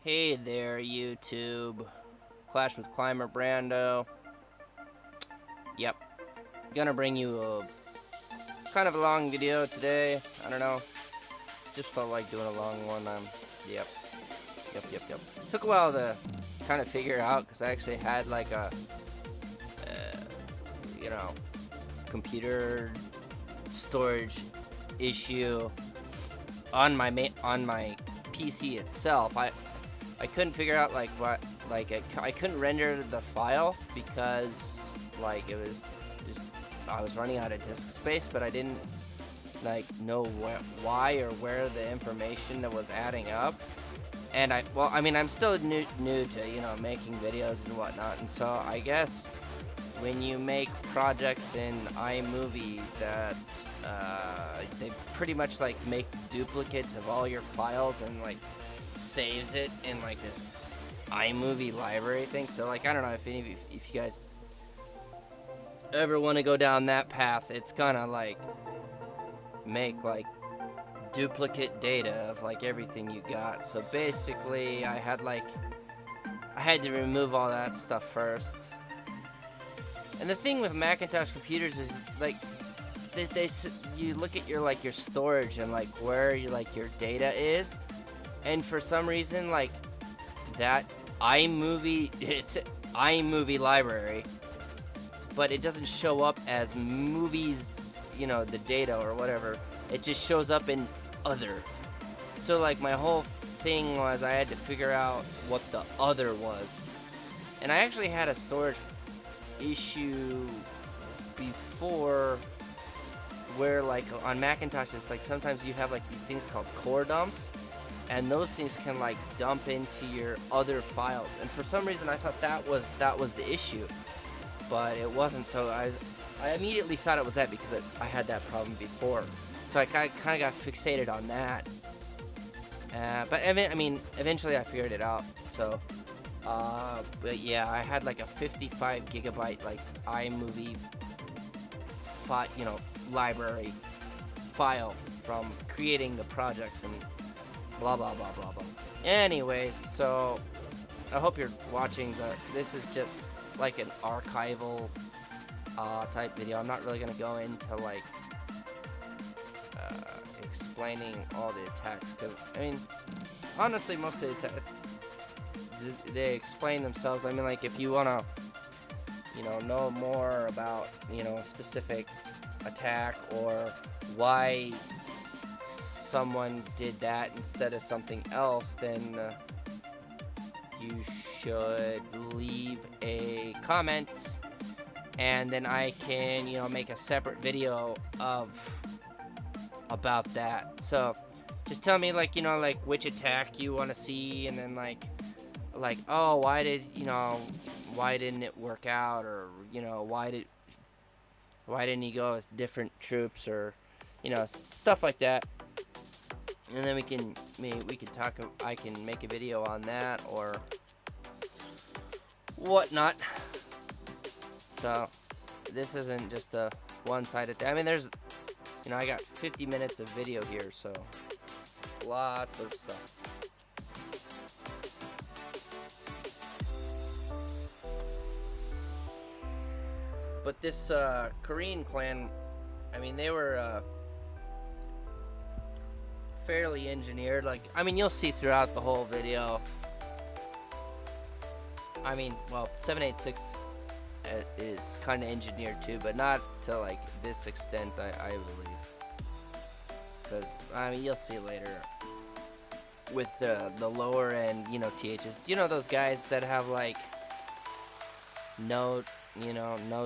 Hey there, YouTube. Clash with ClimberBrando. Yep. Gonna bring you a kind of a long video today. I don't know. Just felt like doing a long one. Yep. Yep. Took a while to kind of figure out because I actually had like a, you know, computer storage issue on my PC itself. I couldn't figure out like what, like I couldn't render the file because like it was just I was running out of disk space, but I didn't like know why or where the information that was adding up. And I'm still new to, you know, making videos and whatnot, and so I guess when you make projects in iMovie that they pretty much like make duplicates of all your files and like saves it in like this iMovie library thing. So like I don't know if any of you, if you guys ever want to go down that path, it's gonna like make like duplicate data of like everything you got. So basically I had to remove all that stuff first. And the thing with Macintosh computers is like you look at your like your storage and like where your data is, and for some reason like that it's iMovie library, but it doesn't show up as movies, you know, the data or whatever. It just shows up in other. So like my whole thing was I had to figure out what the other was. And I actually had a storage issue before where like on Macintosh it's like sometimes you have like these things called core dumps, and those things can like dump into your other files, and for some reason I thought that was the issue, but it wasn't. So I immediately thought it was that because I had that problem before, so I kind of got fixated on that. But I mean eventually I figured it out. So but yeah, I had like a 55 gigabyte like iMovie library file from creating the projects and blah blah blah blah blah. Anyways, so I hope you're watching this is just like an archival type video. I'm not really gonna go into like explaining all the attacks, because I mean honestly most of the attacks they explain themselves. I mean, like if you wanna, you know more about, you know, a specific attack or why someone did that instead of something else, then you should leave a comment, and then I can, you know, make a separate video about that. So just tell me like, you know, like which attack you want to see, and then like oh, why didn't it work out, or you know, why didn't he go as different troops, or you know, stuff like that. And then we can talk. I can make a video on that or whatnot. So this isn't just a one-sided thing. I mean, there's, you know, I got 50 minutes of video here, so lots of stuff. But this Korean clan, I mean, they were fairly engineered. Like, I mean, you'll see throughout the whole video. I mean, well, 786 is kind of engineered too, but not to like this extent, I believe. Because, I mean, you'll see later with the lower end, you know, THs. You know those guys that have like no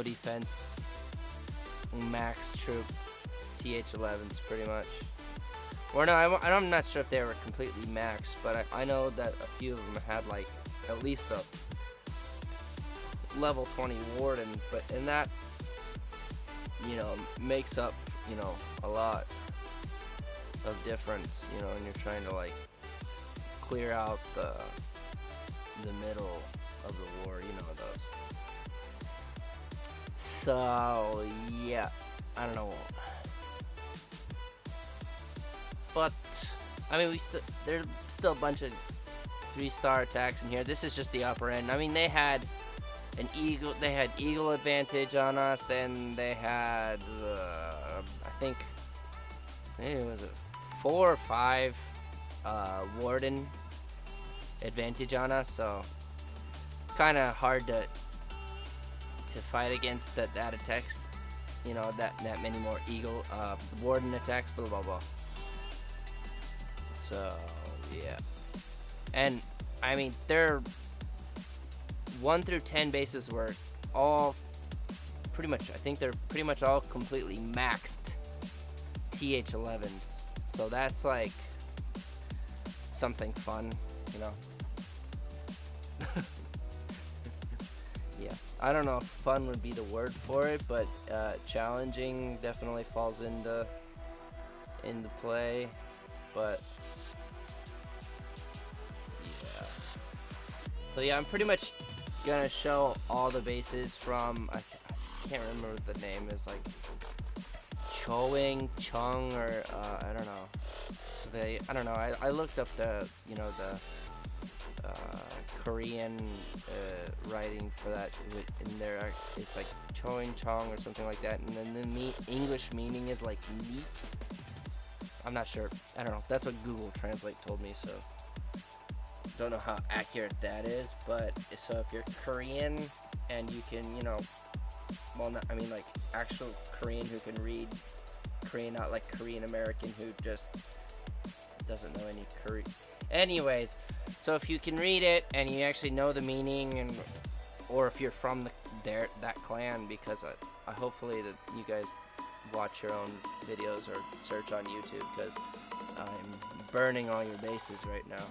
defense, max troop TH11s pretty much. Or no, I'm not sure if they were completely maxed, but I know that a few of them had like at least a level 20 warden, and that, you know, makes up, you know, a lot of difference, you know, and you're trying to like clear out the middle of the war, you know, those. So yeah, I don't know, but I mean there's still a bunch of 3-star attacks in here. This is just the upper end. I mean, they had eagle advantage on us. Then they had, I think, maybe it was a 4 or 5 warden advantage on us. So kind of hard to fight against that attacks. You know, that many more eagle warden attacks. Blah blah blah. So yeah, and I mean, they're 1 through 10 bases were all pretty much, I think they're pretty much all completely maxed TH11s. So that's like something fun, you know. Yeah, I don't know if fun would be the word for it, but challenging definitely falls into play. But yeah, so yeah, I'm pretty much gonna show all the bases from, I can't remember what the name is, like Choeng or I don't know. I don't know. I looked up the, you know, the Korean writing for that in there. It's like Choeng or something like that, and then the English meaning is like neat. I'm not sure. I don't know. That's what Google Translate told me, so don't know how accurate that is. But so if you're Korean and you can, you know, well, not, I mean like actual Korean who can read Korean, not like Korean American who just doesn't know any Korean. Anyways, so if you can read it and you actually know the meaning, and or if you're from that clan, because I hopefully that you guys watch your own videos or search on YouTube, because I'm burning all your bases right now.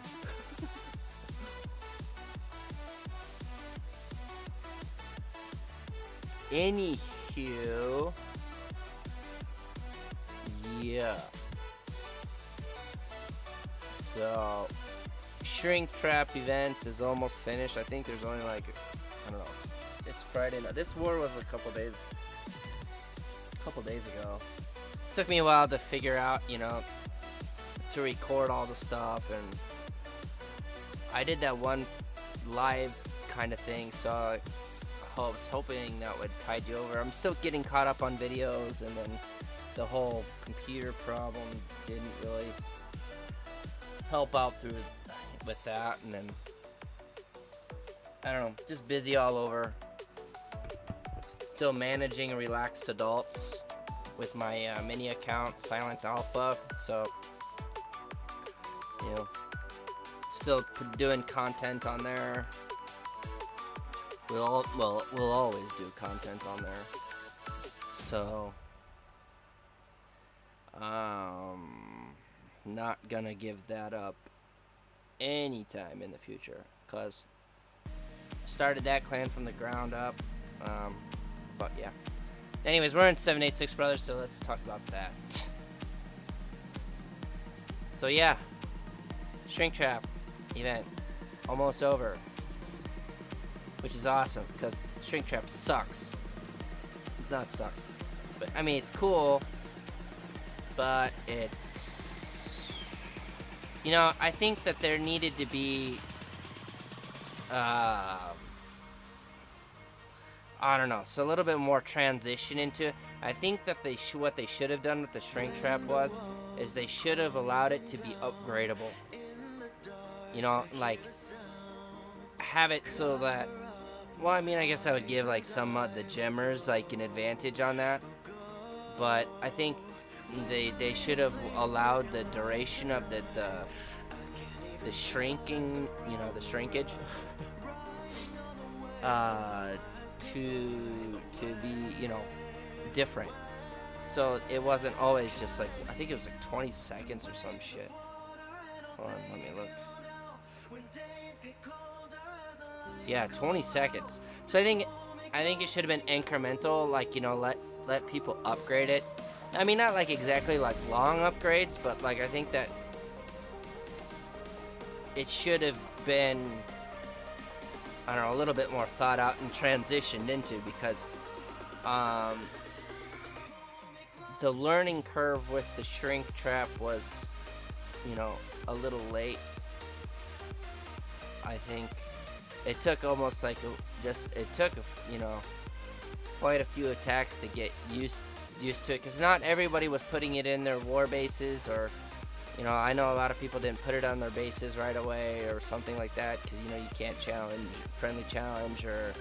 Anywho, yeah. So, shrink trap event is almost finished. I think there's only like, I don't know. It's Friday now. This war was a couple days ago. It took me a while to figure out, you know, to record all the stuff, and I did that one live kind of thing, so I was hoping that would tide you over. I'm still getting caught up on videos, and then the whole computer problem didn't really help out with that, and then I don't know, just busy all over. Still managing relaxed adults with my mini account, Silent Alpha. So, you know, still doing content on there. We'll always do content on there. So, not gonna give that up anytime in the future, cause started that clan from the ground up. But yeah. Anyways, we're in 786 Brothers, so let's talk about that. So yeah, shrink trap event almost over, which is awesome because shrink trap sucks. Not sucks, but I mean it's cool, but it's, you know, I think that there needed to be I don't know, so a little bit more transition into it. I think that what they should have done with the shrink trap is they should have allowed it to be upgradable. You know, like have it so that, well, I mean, I guess I would give like some of the gemmers like an advantage on that, but I think they should have allowed the duration of the shrinking, you know, the shrinkage, to be, you know, different. So it wasn't always just like, I think it was like 20 seconds or some shit. Hold on, let me look. Yeah, 20 seconds. So I think it should have been incremental, like, you know, let people upgrade it. I mean, not like exactly like long upgrades, but like I think that it should have been, I don't know, a little bit more thought out and transitioned into, because the learning curve with the shrink trap was, you know, a little late. I think it took almost like it took you know, quite a few attacks to get used to it, because not everybody was putting it in their war bases, or you know, I know a lot of people didn't put it on their bases right away or something like that, because you know, you can't challenge friendly challenge, or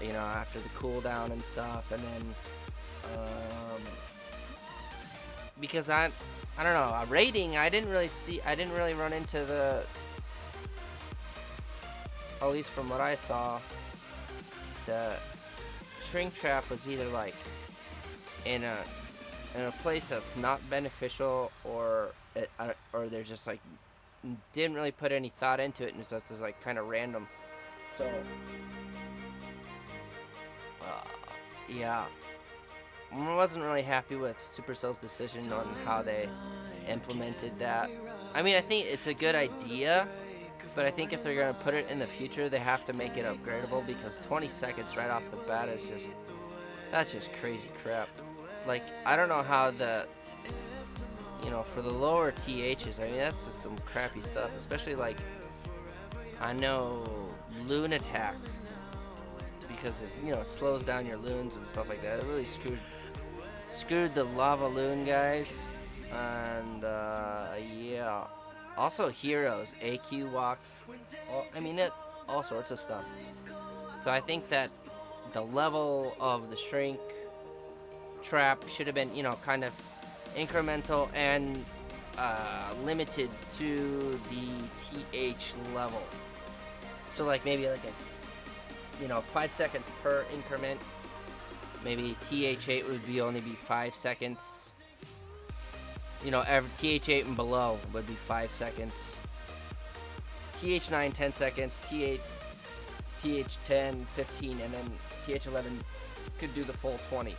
you know, after the cooldown and stuff. And then because I don't know, raiding, I didn't really run into the, at least from what I saw, the shrink trap was either like in a place that's not beneficial, or they're just like didn't really put any thought into it, and it's just like kind of random. So yeah, I wasn't really happy with Supercell's decision on how they implemented that. I mean, I think it's a good idea, but I think if they're gonna put it in the future, they have to make it upgradable, because 20 seconds right off the bat is that's just crazy crap. Like, I don't know how you know, for the lower THs, I mean, that's just some crappy stuff, especially like, I know loon attacks, because it, you know, slows down your loons and stuff like that. It really screwed the lava loon guys. And yeah, also heroes, AQ walks, I mean, all sorts of stuff. So I think that the level of the shrink trap should have been, you know, kind of incremental and limited to the TH level. So like maybe like a, you know, 5 seconds per increment. Maybe TH8 would only be 5 seconds. You know, TH8 and below would be 5 seconds. TH9, 10 seconds. TH10, 15, and then TH11 could do the full 20.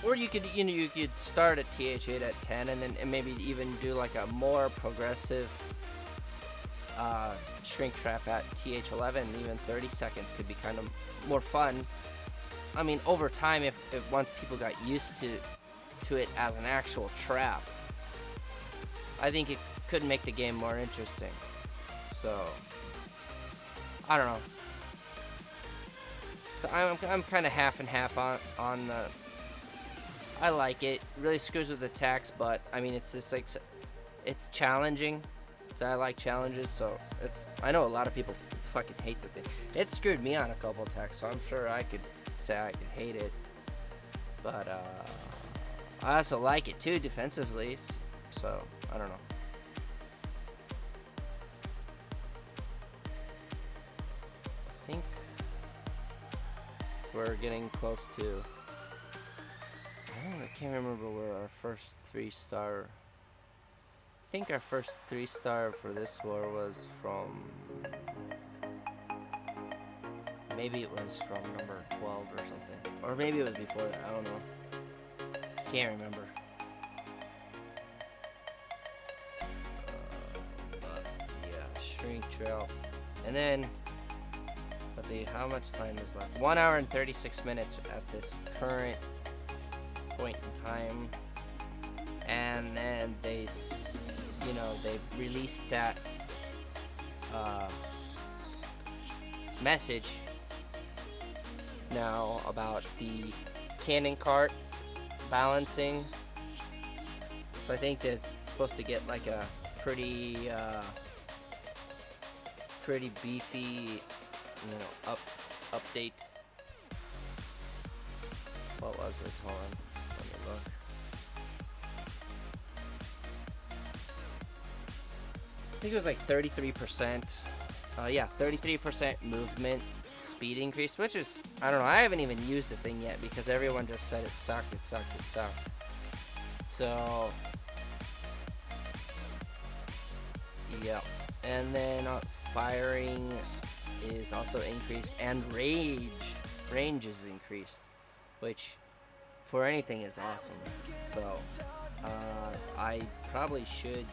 Or you could, you know, you could start at TH8 at 10, and then maybe even do like a more progressive shrink trap at TH11. Even 30 seconds could be kind of more fun. I mean, over time, if once people got used to it as an actual trap, I think it could make the game more interesting. So I don't know. So I'm kind of half and half on the. I like it. Really screws with attacks, but I mean, it's just like, it's challenging. So I like challenges. So I know a lot of people fucking hate the thing. It screwed me on a couple attacks, so I'm sure I could say I could hate it. But I also like it too defensively. So I don't know. I think we're getting close to. I can't remember where our first 3-star. I think our first 3-star for this war was from. Maybe it was from number 12 or something. Or maybe it was before that. I don't know. Can't remember. But yeah, shrink trail. And then, let's see, how much time is left? 1 hour and 36 minutes at this current point in time. And then they, you know, they released that message now about the cannon cart balancing. So I think that it's supposed to get like a pretty beefy, you know, update. What was it? Hold on, let me look. I think it was like 33%. Yeah, 33% movement speed increase, which is, I don't know, I haven't even used the thing yet because everyone just said it sucked. So, yeah. And then firing is also increased, and range is increased, which for anything is awesome. So, I probably should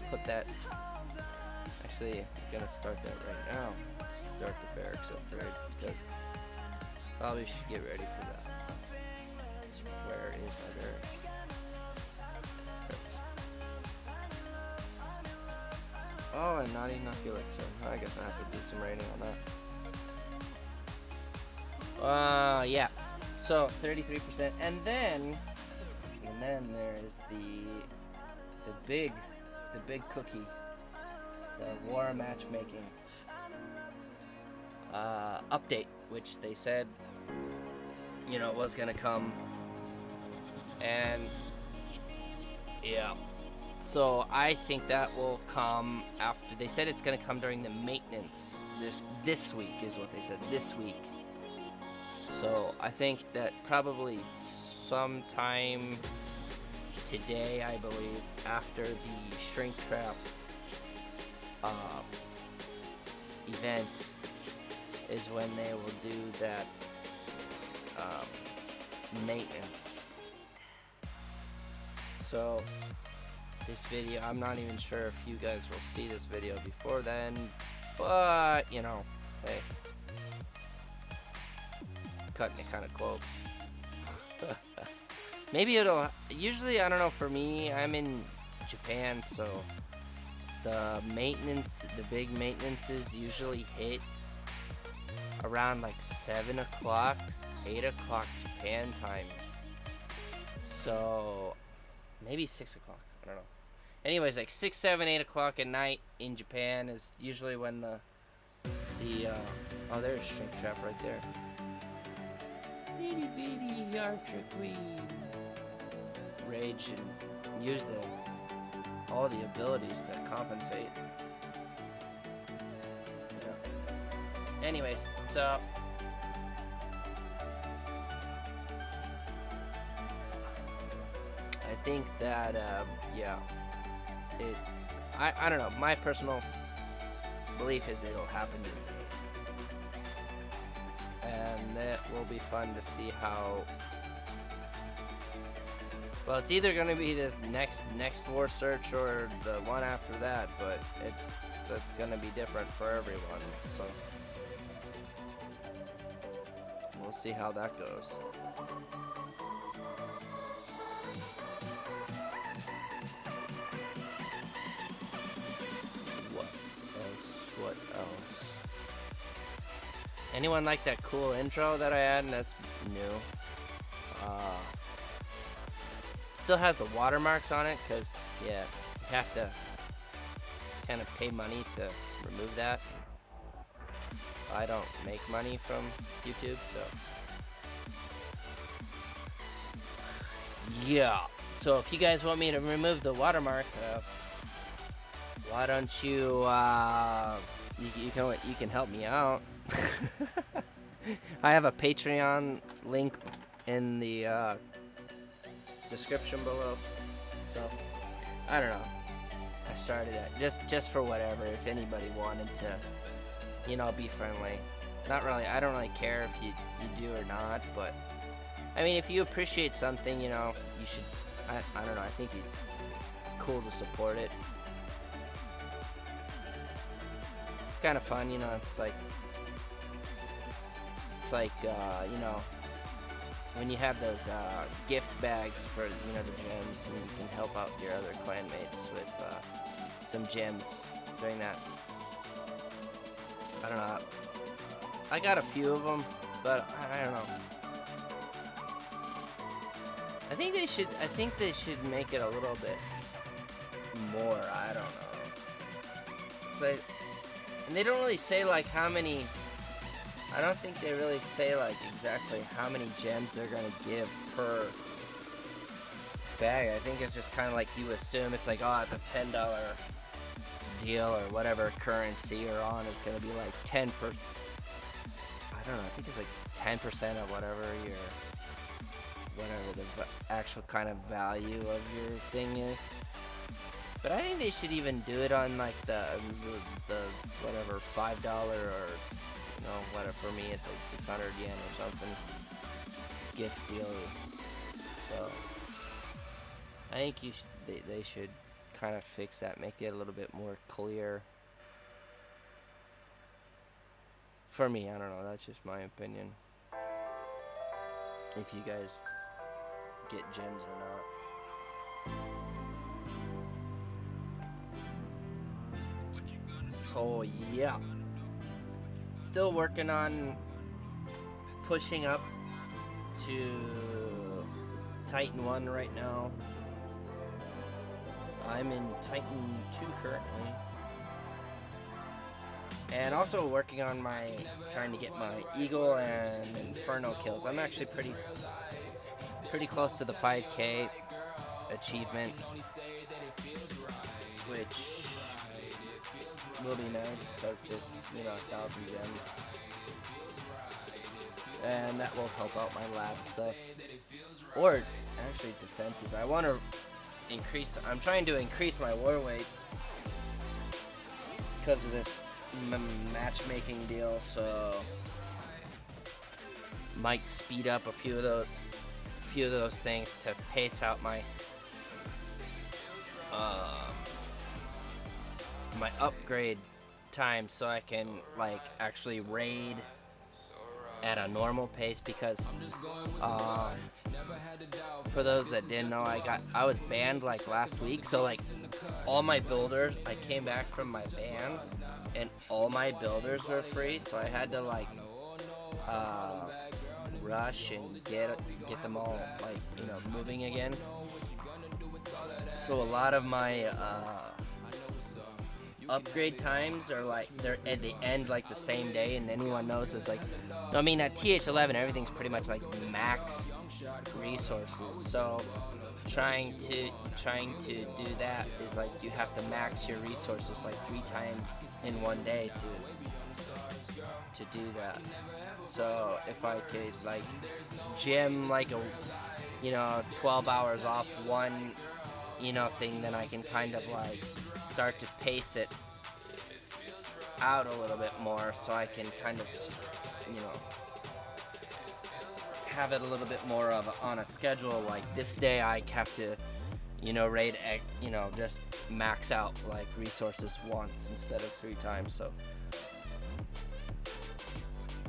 put that. Actually, I'm gonna start that right now. Start the barracks upgrade because probably should get ready for that. Where is my barracks? Oh, and not enough elixir. I guess I have to do some rating on that. Yeah. So 33%, and then there is the big cookie, the war matchmaking update, which they said, you know, was gonna come, and yeah. So I think that will come after. They said it's gonna come during the maintenance. This week is what they said. This week. So I think that probably sometime today, I believe, after the shrink trap event, is when they will do that maintenance. So this video, I'm not even sure if you guys will see this video before then, but you know, hey, cutting it kind of close. Maybe it'll, usually, I don't know, for me, I'm in Japan, so the maintenance, the big maintenances usually hit around like 7 o'clock, 8 o'clock Japan time. So maybe 6 o'clock, I don't know. Anyways, like 6, 7, 8 o'clock at night in Japan is usually when the oh, there's Shrink Trap right there. Itty bitty Archer Queen. Rage and use all the abilities to compensate. Yeah. Anyways, so I think that yeah, I don't know, my personal belief is it'll happen today, and it will be fun to see how. Well, it's either gonna be this next war search or the one after that, but that's gonna be different for everyone. So we'll see how that goes. What else? Anyone like that cool intro that I had? And that's new. Still has the watermarks on it, because yeah, you have to kind of pay money to remove that. I don't make money from YouTube, so yeah. So if you guys want me to remove the watermark, why don't you you can help me out. I have a Patreon link in the description below. So I don't know, I started it just for whatever, if anybody wanted to, you know, be friendly. Not really, I don't really care if you do or not, but I mean, if you appreciate something, you know, you should, I don't know, I think it's cool to support it. It's kind of fun, you know. It's like you know, when you have those gift bags for, you know, the gems, and you can help out your other clanmates with some gems during that. I don't know, I got a few of them, but I don't know. I think they should make it a little bit more. I don't know. But, and they don't really say like how many. I don't think they really say like exactly how many gems they're gonna give per bag. I think it's just kind of like you assume it's like, oh, it's a $10 deal or whatever currency you're on is gonna be like 10%. I don't know. I think it's like 10% of whatever the actual kind of value of your thing is. But I think they should even do it on like the whatever $5 or, you know, whatever. For me, it's like 600 yen or something gift deal. So I think they should kind of fix that, make it a little bit more clear. For me, I don't know. That's just my opinion. If you guys get gems or not. So yeah, still working on pushing up to Titan 1 right now. I'm in Titan 2 currently. And also working on trying to get my Eagle and Inferno kills. I'm actually pretty close to the 5K achievement, which will be nice because it's, 1,000 gems. And that will help out my lab stuff. Or actually defenses. I'm trying to increase my war weight because of this matchmaking deal, so might speed up a few of those things to pace out my my upgrade time, so I can actually raid at a normal pace, because for those that didn't know, I was banned last week, so all my builders, I came back from my ban and all my builders were free, so I had to rush and get them all moving again. So a lot of my upgrade times are they end the same day, and anyone knows it's at TH11 everything's pretty much max resources, so trying to do that is you have to max your resources 3 times in one day to do that. So if I could gym 12 hours off one thing, then I can kind of start to pace it out a little bit more, so I can kind of have it a little bit more on a schedule. This day I have to raid just max out resources once instead of 3 times, so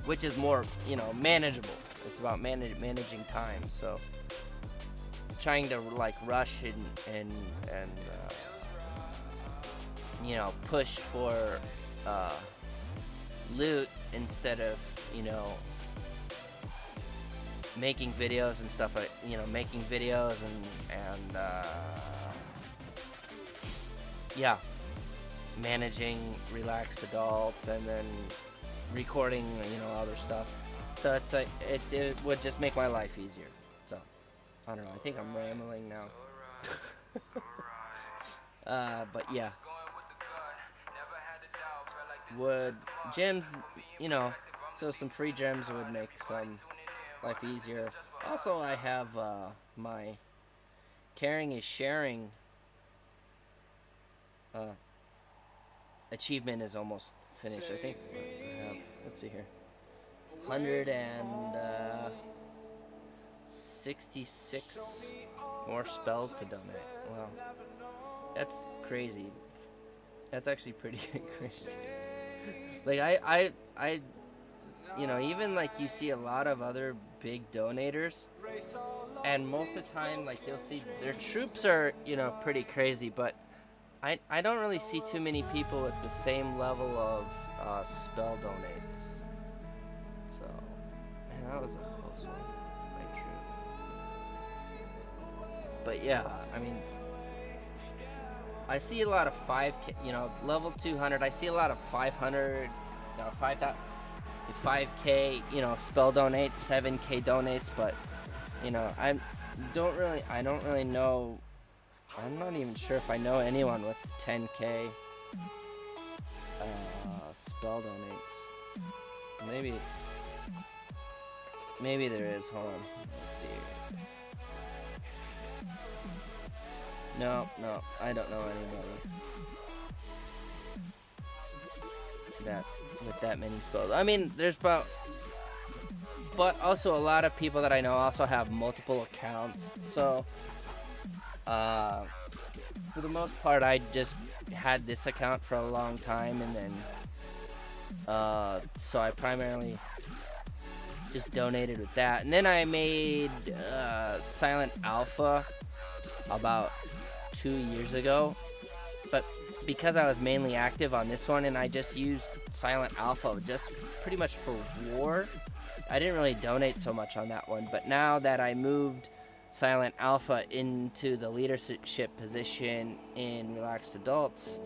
which is more manageable. It's about managing time, so trying to rush and push for loot instead of making videos and stuff, making videos and yeah, managing relaxed adults and then recording other stuff. So it would just make my life easier. So I don't know, I think I'm rambling now. But yeah, would gems, so some free gems would make some life easier. Also, I have my caring is sharing achievement is almost finished. I think I have, let's see here, 166 more spells to donate. Wow, that's crazy. That's actually pretty crazy. I even you see a lot of other big donators, and most of the time you'll see their troops are pretty crazy, but I don't really see too many people at the same level of spell donates. So, man, that was a close one. But yeah, I mean, I see a lot of 5K, level 200. I see a lot of 500, 5K, spell donates, 7K donates, but I don't really know. I'm not even sure if I know anyone with 10K spell donates. Maybe there is. Hold on, let's see. No, I don't know anybody with that many spells. I mean, there's but also a lot of people that I know also have multiple accounts. So, for the most part, I just had this account for a long time, and then, so I primarily just donated with that. And then I made Silent Alpha about 2 years ago, but because I was mainly active on this one and I just used Silent Alpha just pretty much for war, I didn't really donate so much on that one. But now that I moved Silent Alpha into the leadership position in Relaxed Adults,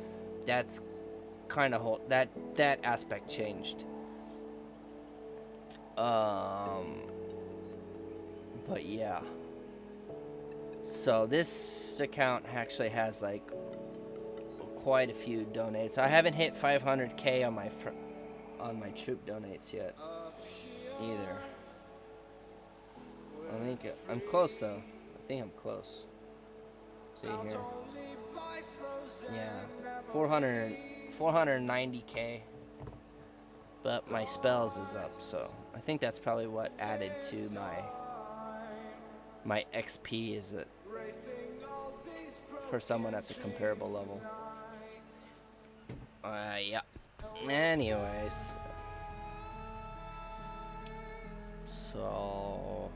that's kind of that aspect changed. But yeah. So this account actually has like quite a few donates. I haven't hit 500k on my troop donates yet either. I think I'm close though. I think I'm close. See here. Yeah, 490k. But my spells is up, so I think that's probably what added to my XP is it for someone at the comparable level. Yeah. Anyways. So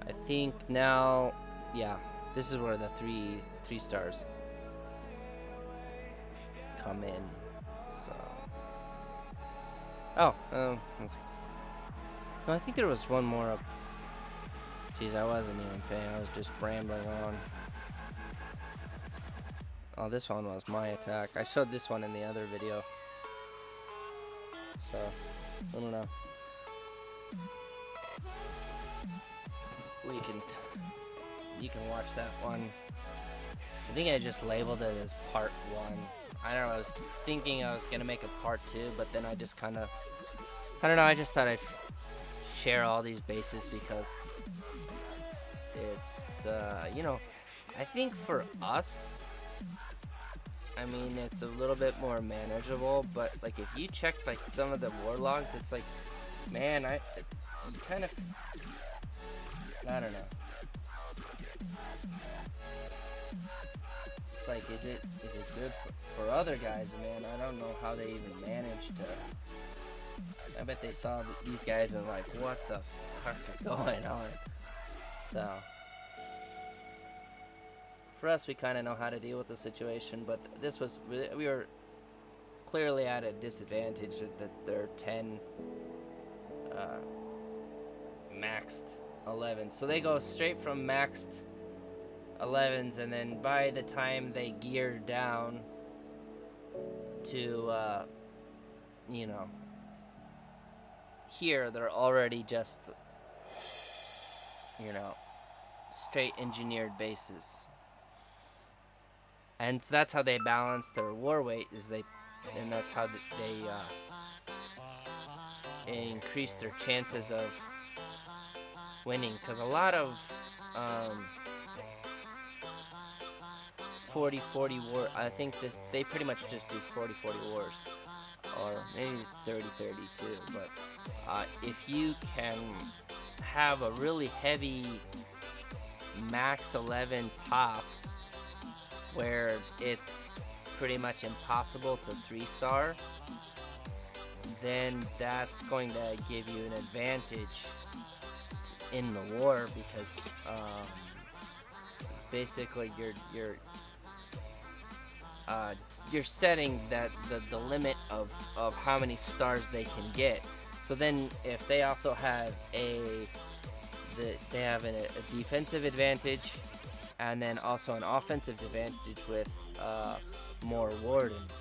I think now, yeah, this is where the three stars come in. So no, I think there was one more up. Jeez, I wasn't even paying. I was just rambling on. Oh, this one was my attack. I showed this one in the other video. So, I don't know. You can watch that one. I think I just labeled it as part 1. I don't know, I was thinking I was gonna make a part 2, but then I just kind of, I don't know, I just thought I'd share all these bases because it's, you know, I think for us, I mean, it's a little bit more manageable, but like if you check like some of the war logs, it's like, man, you kind of, I don't know. It's like, is it good for other guys, man? I don't know how they even managed to. I bet they saw these guys and like, what the fuck is going on? So for us, we kind of know how to deal with the situation, but this was, we were clearly at a disadvantage that there are 10 maxed 11s. So they go straight from maxed 11s, and then by the time they gear down to, you know, here, they're already just, you know, straight engineered bases. And so that's how they balance their war weight, and that's how they increase their chances of winning. Because a lot of 40-40 war, I think they pretty much just do 40-40 wars, or maybe 30-30 too. But if you can have a really heavy max 11 top, where it's pretty much impossible to 3-star, then that's going to give you an advantage in the war, because basically you're setting the limit of how many stars they can get. So then if they also have a defensive advantage, and then also an offensive advantage with more wardens.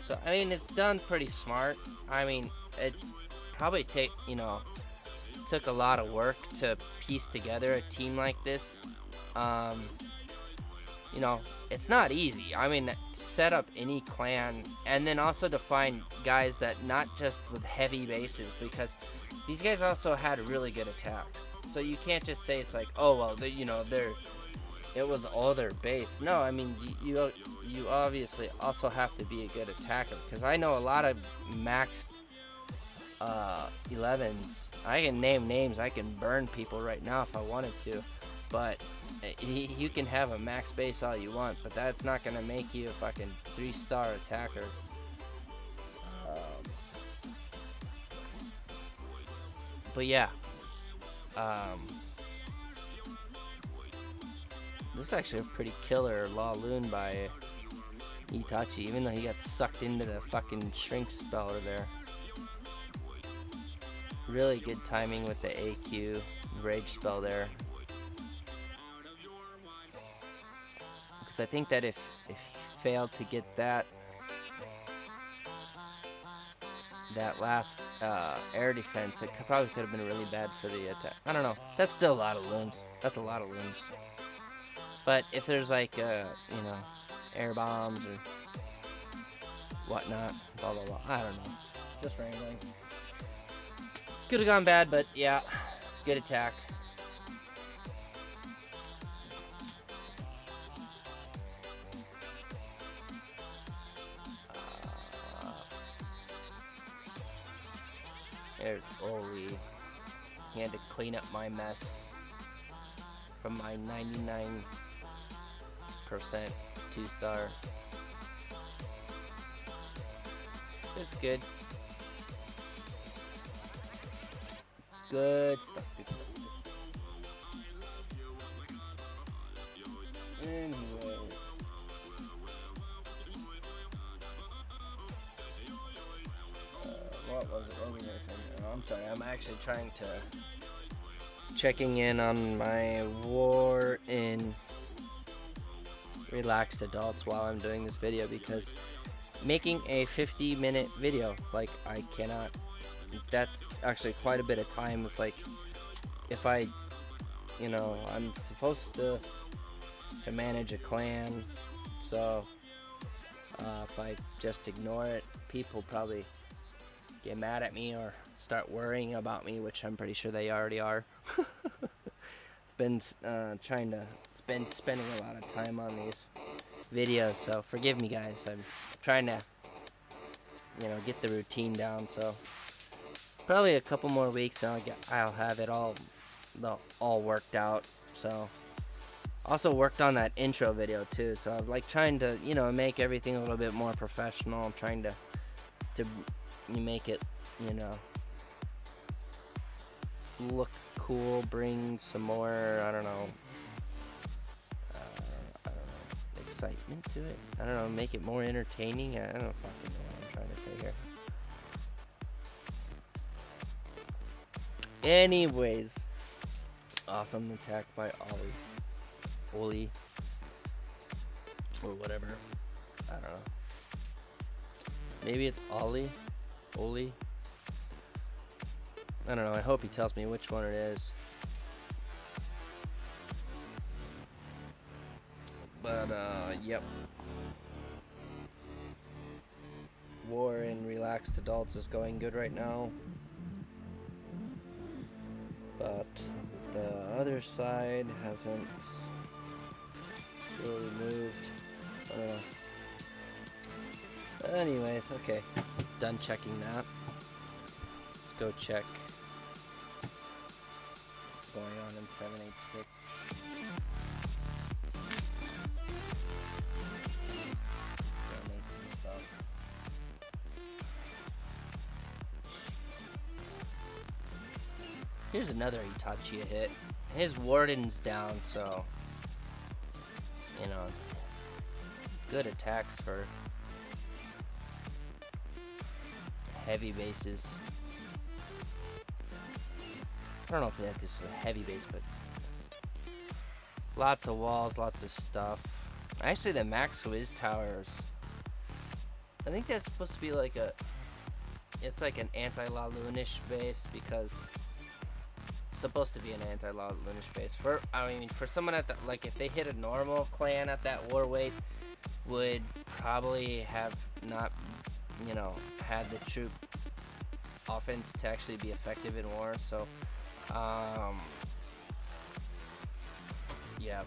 So I mean, it's done pretty smart. I mean, it probably took a lot of work to piece together a team like this. You know, it's not easy. I mean, set up any clan, and then also to find guys that not just with heavy bases, because these guys also had really good attacks. So you can't just say it's like, oh well, it was all their base. No, I mean, you obviously also have to be a good attacker, because I know a lot of maxed 11s. I can name names. I can burn people right now if I wanted to, but you can have a max base all you want, but that's not gonna make you a fucking 3-star attacker. But yeah, this is actually a pretty killer La Lune by Itachi, even though he got sucked into the fucking shrink spell over there. Really good timing with the AQ rage spell there. Because I think that if he failed to get that last air defense, it probably could have been really bad for the attack. I don't know. That's still a lot of loons. That's a lot of loons. But if there's like, you know, air bombs or whatnot, blah, blah, blah. I don't know. Just rambling. Could have gone bad, but yeah, good attack. There's Oli. He had to clean up my mess from my 99% 2-star. It's good. Good stuff. Good stuff. Anyways. What was it? What was it? Oh, I'm sorry. I'm actually trying to checking in on my war in relaxed adults while I'm doing this video, because making a 50-minute video, like, I cannot. That's actually quite a bit of time. It's like, if I, you know, I'm supposed to manage a clan, so if I just ignore it, people probably get mad at me or start worrying about me, which I'm pretty sure they already are. Been spending a lot of time on these videos, so forgive me, guys. I'm trying to, you know, get the routine down. So probably a couple more weeks and I'll have it all worked out. So also worked on that intro video too, so I'm like trying to, you know, make everything a little bit more professional. I'm trying to make it, you know, look cool, bring some more, I don't know, excitement to it. I don't know, make it more entertaining. I don't fucking know what I'm trying to say here. Anyways, awesome attack by Oli, or whatever. I don't know. Maybe it's Oli. I don't know. I hope he tells me which one it is. But yep. War in relaxed adults is going good right now. But the other side hasn't really moved. I don't know. Anyways, okay. Done checking that. Let's go check what's going on in 786. Here's another Itachi hit. His warden's down, so, you know, good attacks for heavy bases. I don't know if this is a heavy base, but lots of walls, lots of stuff. Actually, the max whiz towers, I think that's supposed to be like it's like an anti-Laloonish base, because supposed to be an anti-Laloonish base. For someone at like, if they hit a normal clan at that war weight, would probably have not, you know, had the troop offense to actually be effective in war. So yeah.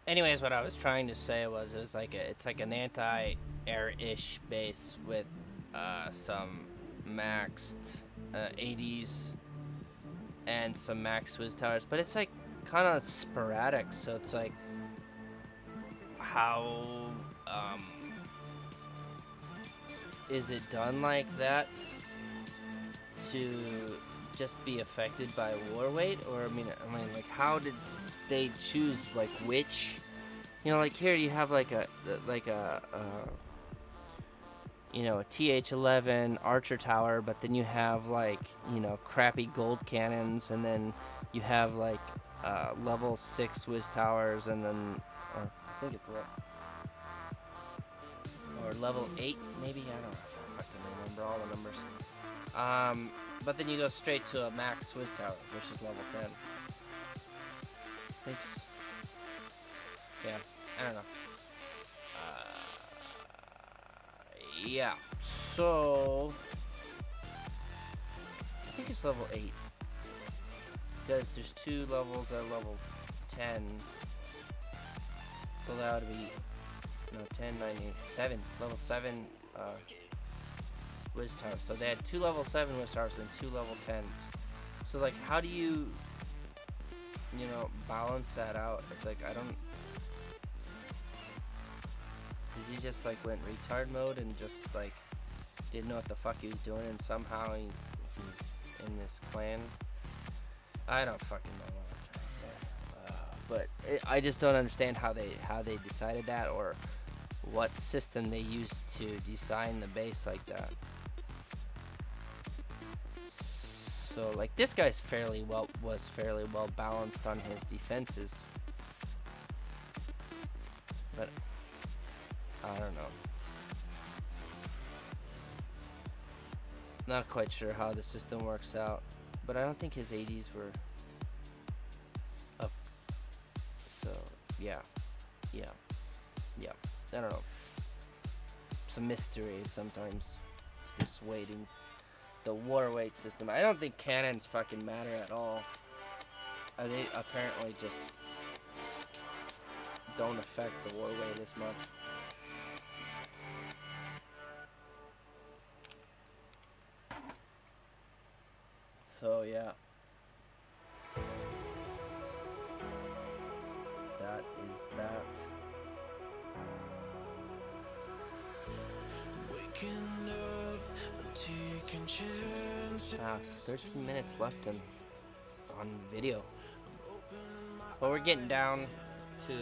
Anyways, what I was trying to say was, it's like an anti-air-ish base with some maxed 80s and some max whiz towers, but it's like kind of sporadic, so it's like, how is it done like that to just be affected by war weight? Or I mean like, how did they choose like which You know, like here you have like a you know, a TH-11 Archer tower, but then you have like, you know, crappy gold cannons, and then you have like level 6 whiz towers, and then I think it's or level 8 maybe, I don't fucking remember all the numbers. But then you go straight to a max whiz tower, which is level 10. Thanks. Yeah, I don't know. Yeah, so I think it's level 8 because there's 2 levels at level 10, so that would be 10, 9, 8, 7, level 7 whiz towers. So they had 2 level 7 whiz towers and 2 level 10s. So like, how do you balance that out? It's like, I don't. Did he just like went retard mode and just like didn't know what the fuck he was doing, and somehow he's in this clan? I don't fucking know what I'm trying to say. But I just don't understand how they decided that, or what system they used to design the base like that. So like, this guy's was fairly well balanced on his defenses, but I don't know. Not quite sure how the system works out, but I don't think his 80s were up. So yeah. I don't know. It's a mystery sometimes, this weighting, the war weight system. I don't think cannons fucking matter at all. They apparently just don't affect the war weight as much. So yeah, that is that. Ah, 13 minutes left on video. But we're getting down to,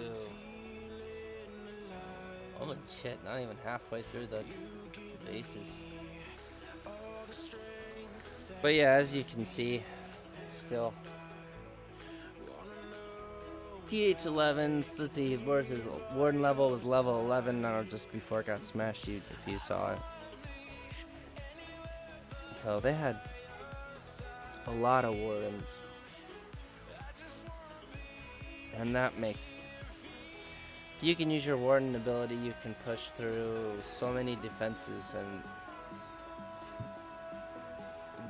holy shit, not even halfway through the bases. But yeah, as you can see, still TH-11s. Let's see, where's his warden level? Was level 11 just before it got smashed, if you saw it. So they had a lot of wardens, and that makes, if you can use your warden ability, you can push through so many defenses and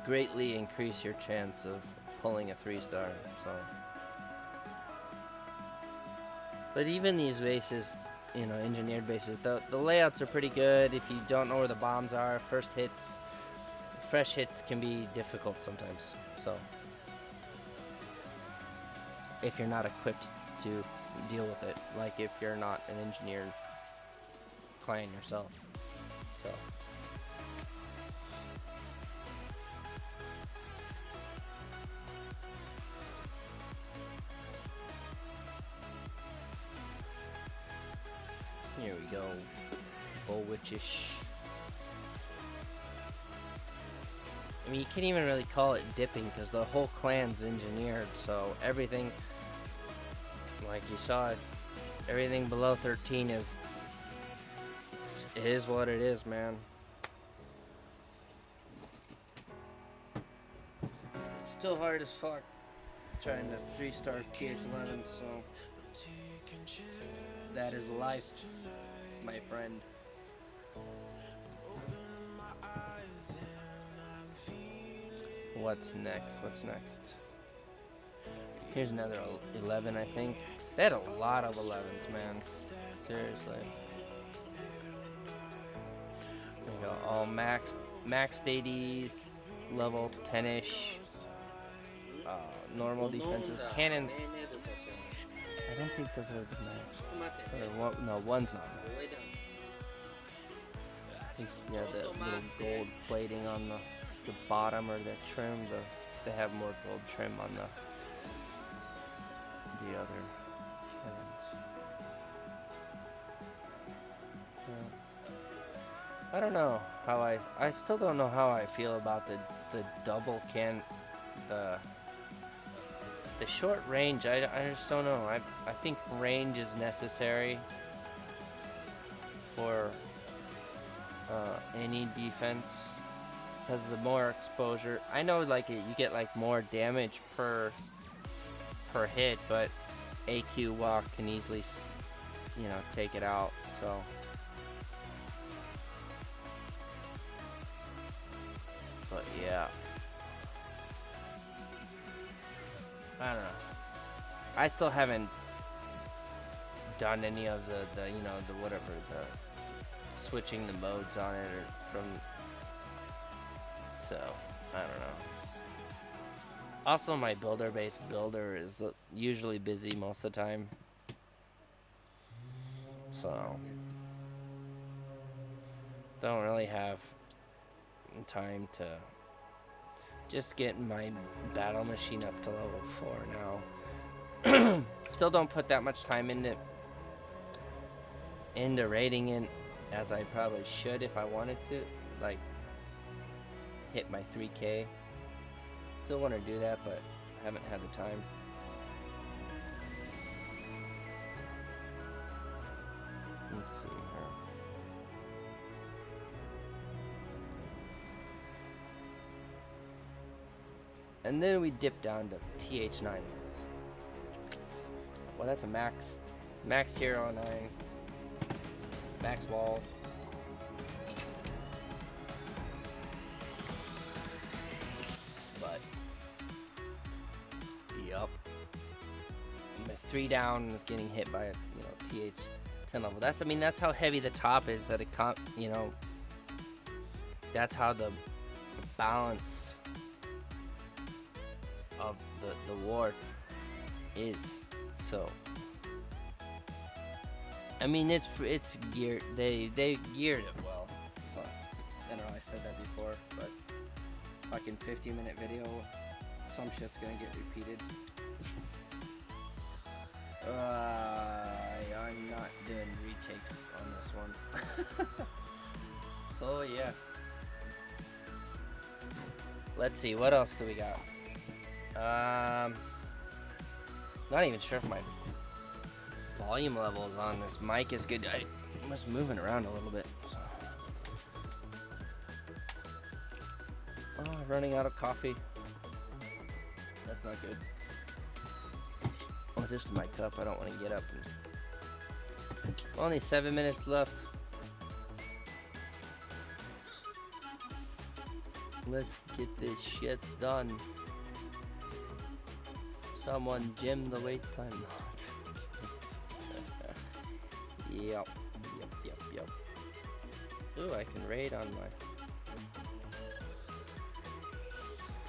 greatly increase your chance of pulling a 3-star. So, but even these bases, engineered bases, the layouts are pretty good. If you don't know where the bombs are, fresh hits can be difficult sometimes. So if you're not equipped to deal with it, like if you're not an engineered clan yourself. So here we go, Bullwitchish. I mean, you can't even really call it dipping because the whole clan's engineered, so everything, like you saw, everything below 13 it is what it is, man. Still hard as fuck trying to 3-star TH-11, so that is life, my friend. What's next? Here's another 11, I think. They had a lot of 11s, man. Seriously. There you go. All maxed 80s, level 10-ish. Normal defenses. Cannons. I don't think those are the max. No, one's not. I think, yeah, the little gold plating on the bottom, or the trim, they have more gold trim on the other cannons. I don't know how I still don't know how I feel about the double can, the short range. I just don't know. I think range is necessary for any defense, because the more exposure, I know like you get like more damage per hit, but AQ walk can easily, you know, take it out. So but yeah, I don't know. I still haven't done any of the you know, the whatever, the switching the modes on it or from, so I don't know. Also, my builder-based builder is usually busy most of the time, so don't really have time to just get my battle machine up to level 4 now. Still don't put that much time into raiding it as I probably should if I wanted to, like, hit my 3K. Still want to do that, but haven't had the time. Let's see here. And then we dip down to TH9 levels. Well, that's a max tier 09. Max wall. But yup. 3 down is getting hit by a, you know, TH10 level. That's, I mean, that's how heavy the top is, that it can't, you know, that's how the balance of the ward is. So I mean, it's geared, they geared it well. But, I know I said that before, but fucking 15-minute video, some shit's gonna get repeated. I'm not doing retakes on this one. So yeah, let's see, what else do we got? Not even sure if my volume levels on this mic is good. I was moving around a little bit. So. Oh, running out of coffee. That's not good. Oh, just in my cup. I don't want to get up. Only 7 minutes left. Let's get this shit done. Someone gym the wait time. Yep. Ooh, I can raid on my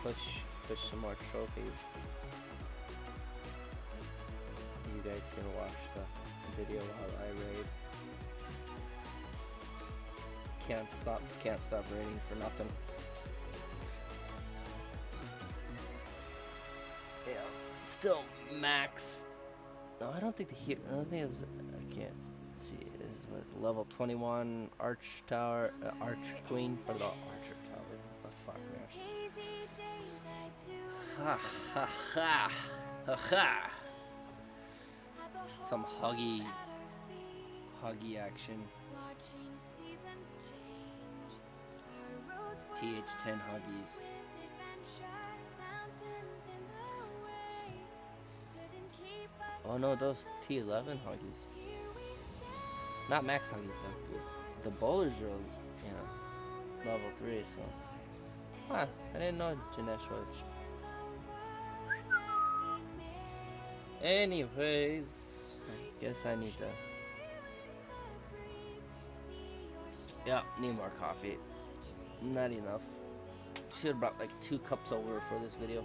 push some more trophies. You guys can watch the video while I raid. Can't stop raiding for nothing. Yeah, still max. No, I don't think it was. I can't see. It is with level 21 Arch Tower, Arch Queen, or the Archer Tower. What the fuck, man? Ha ha ha ha ha. Some huggy action. TH10 huggies. Oh no, those T11 huggies. Not max huggies though. The bowlers are, you know, level 3, so. Huh, I didn't know Janesh was. Anyways, I guess I need to. Yeah, need more coffee. Not enough. Should have brought like 2 cups over for this video.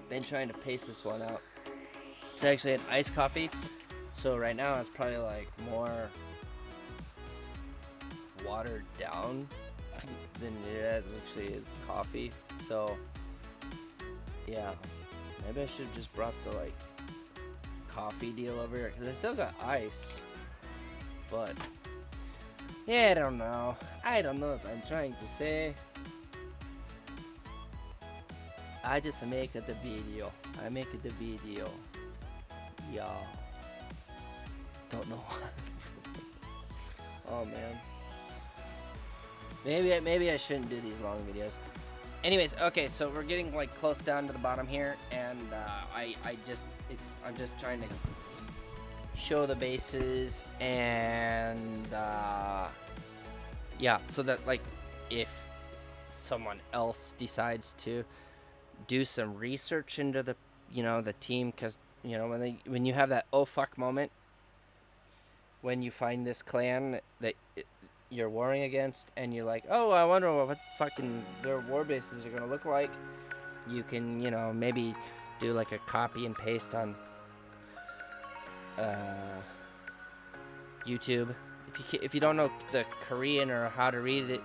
Been trying to pace this one out. It's actually an iced coffee, so right now it's probably like more watered down than it actually is coffee. So yeah, maybe I should have just brought the like coffee deal over here, because I still got ice. but yeah, I don't know. I don't know what I'm trying to say. I just make the video. I make the video. Yeah. Don't know. Oh man. Maybe I shouldn't do these long videos. Anyways, okay, so we're getting like close down to the bottom here, and I'm just trying to show the bases, and yeah, so that like if someone else decides to do some research into the the team, because when you have that oh fuck moment when you find this clan that you're warring against, and you're like, oh, I wonder what fucking their war bases are gonna look like. You can, maybe do like a copy and paste on YouTube. If you don't know the Korean or how to read it,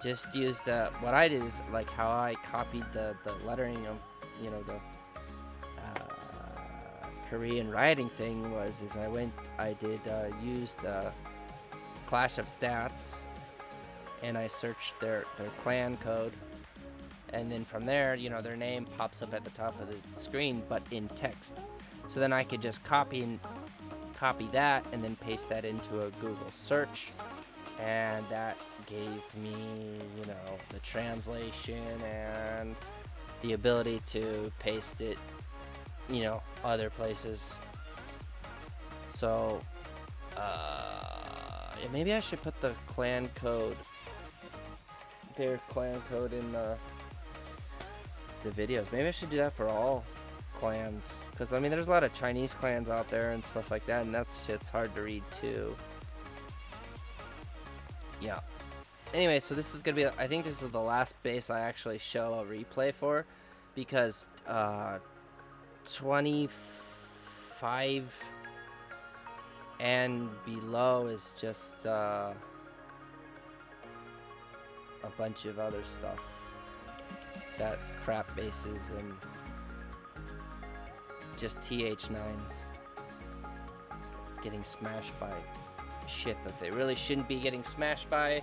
just use what I did is like how I copied the lettering of the Korean writing thing was I used Clash of Stats, and I searched their clan code, and then from there, their name pops up at the top of the screen, but in text. So then I could just copy that and then paste that into a Google search, and that gave me, the translation and the ability to paste it, other places. So, maybe I should put their clan code in the videos. Maybe I should do that for all clans, because I mean there's a lot of Chinese clans out there and stuff like that, and that shit's hard to read too. Yeah. Anyway, so this is gonna be, I think this is the last base I actually show a replay for, because 25 and below is just a bunch of other stuff, that crap bases and just TH9s getting smashed by shit that they really shouldn't be getting smashed by,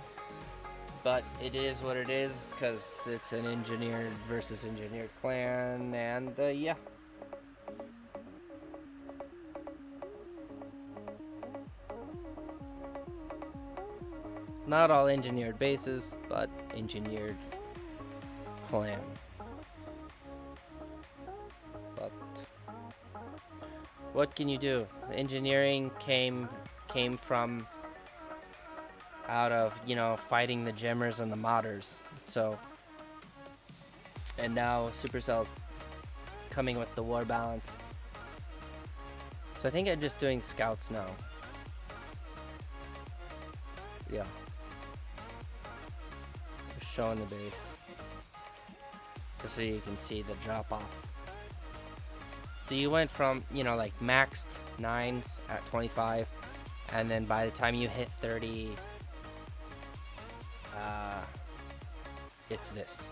but it is what it is, because it's an engineered versus engineered clan, and yeah. Not all engineered bases, but engineered clan. But what can you do? Engineering came from out of, fighting the Gemmers and the modders. So, and now Supercell's coming with the war balance. So I think I'm just doing scouts now. Yeah. Just showing the base, just so you can see the drop off. So you went from, like maxed 9s at 25, and then by the time you hit 30, it's this.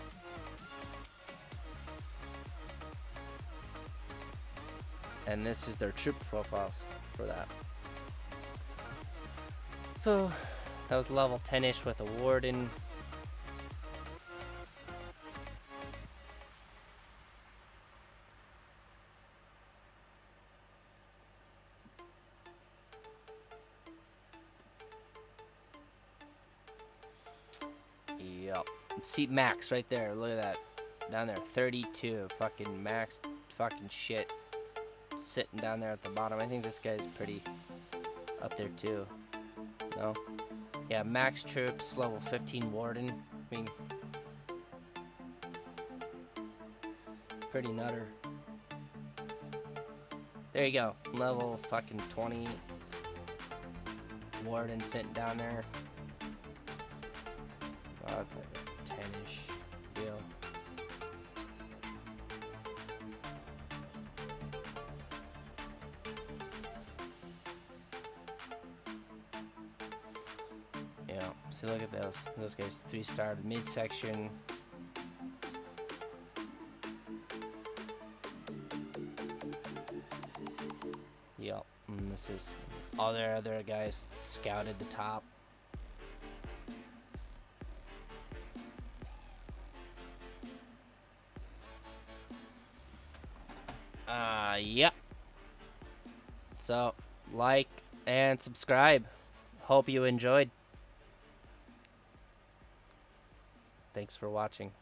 And this is their troop profiles for that. So that was level 10-ish with a warden. Yep. See max right there. Look at that. Down there. 32. Fucking max. Fucking shit. Sitting down there at the bottom. I think this guy's pretty up there too. No? Yeah, max troops, level 15 warden. I mean, pretty nutter. There you go. Level fucking 20 warden sitting down there. Oh, that's like a 10-ish deal. Yeah, see, look at those. Those guys 3-star midsection. Yep, and this is all their other guys scouted the top. Yep. So, like and subscribe. Hope you enjoyed. Thanks for watching.